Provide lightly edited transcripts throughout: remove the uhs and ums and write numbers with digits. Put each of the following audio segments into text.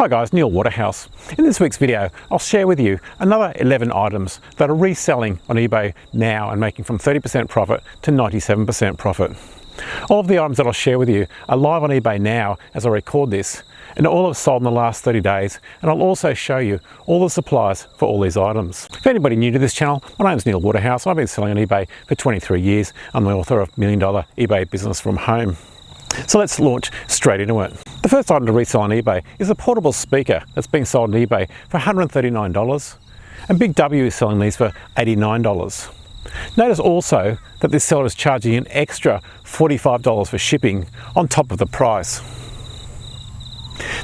Hi guys, Neil Waterhouse. In this week's video, I'll share with you another 11 items that are reselling on eBay now and making from 30% profit to 97% profit. All of the items that I'll share with you are live on eBay now as I record this, and all have sold in the last 30 days, and I'll also show you all the supplies for all these items. If anybody new to this channel, my name is Neil Waterhouse. I've been selling on eBay for 23 years. I'm the author of $1 Million eBay Business from Home. So let's launch straight into it. The first item to resell on eBay is a portable speaker that's being sold on eBay for $139, and Big W is selling these for $89. Notice also that this seller is charging an extra $45 for shipping on top of the price.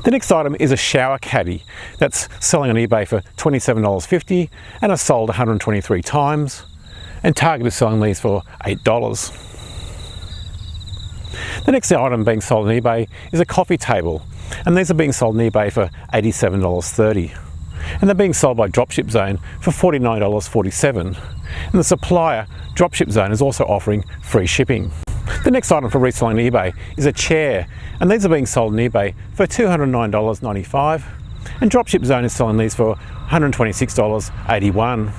The next item is a shower caddy that's selling on eBay for $27.50 and has sold 123 times, and Target is selling these for $8. The next item being sold on eBay is a coffee table, and these are being sold on eBay for $87.30. And they're being sold by Dropship Zone for $49.47. And the supplier, Dropship Zone, is also offering free shipping. The next item for reselling on eBay is a chair, and these are being sold on eBay for $209.95. And Dropship Zone is selling these for $126.81.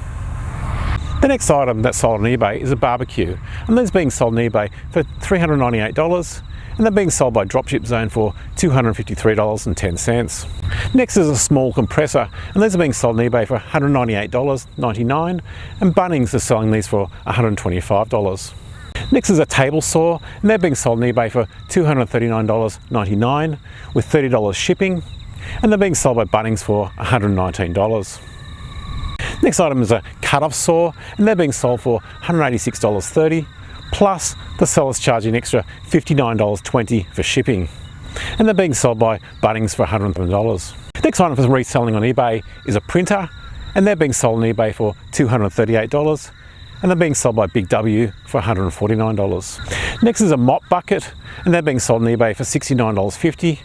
The next item that's sold on eBay is a barbecue, and these are being sold on eBay for $398, and they're being sold by Dropship Zone for $253.10. Next is a small compressor, and these are being sold on eBay for $198.99, and Bunnings is selling these for $125. Next is a table saw, and they're being sold on eBay for $239.99 with $30 shipping, and they're being sold by Bunnings for $119. Next item is a cut-off saw, and they're being sold for $186.30, plus the seller's charging an extra $59.20 for shipping. And they're being sold by Bunnings for $100. Next item for reselling on eBay is a printer, and they're being sold on eBay for $238, and they're being sold by Big W for $149. Next is a mop bucket, and they're being sold on eBay for $69.50,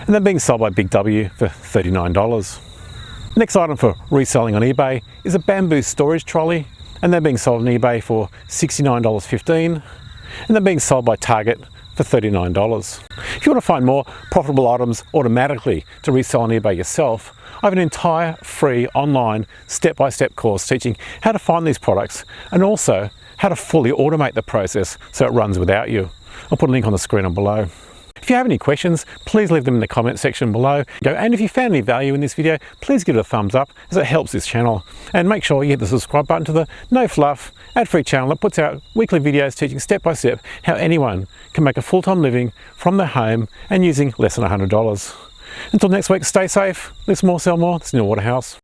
and they're being sold by Big W for $39. Next item for reselling on eBay is a bamboo storage trolley, and they're being sold on eBay for $69.15, and they're being sold by Target for $39. If you want to find more profitable items automatically to resell on eBay yourself, I have an entire free online step-by-step course teaching how to find these products and also how to fully automate the process so it runs without you. I'll put a link on the screen and below. If you have any questions, please leave them in the comment section below. And if you found any value in this video, please give it a thumbs up as it helps this channel. And make sure you hit the subscribe button to the no fluff, ad-free channel that puts out weekly videos teaching step-by-step how anyone can make a full-time living from their home and using less than $100. Until next week, stay safe, live more, sell more. This is Neil Waterhouse.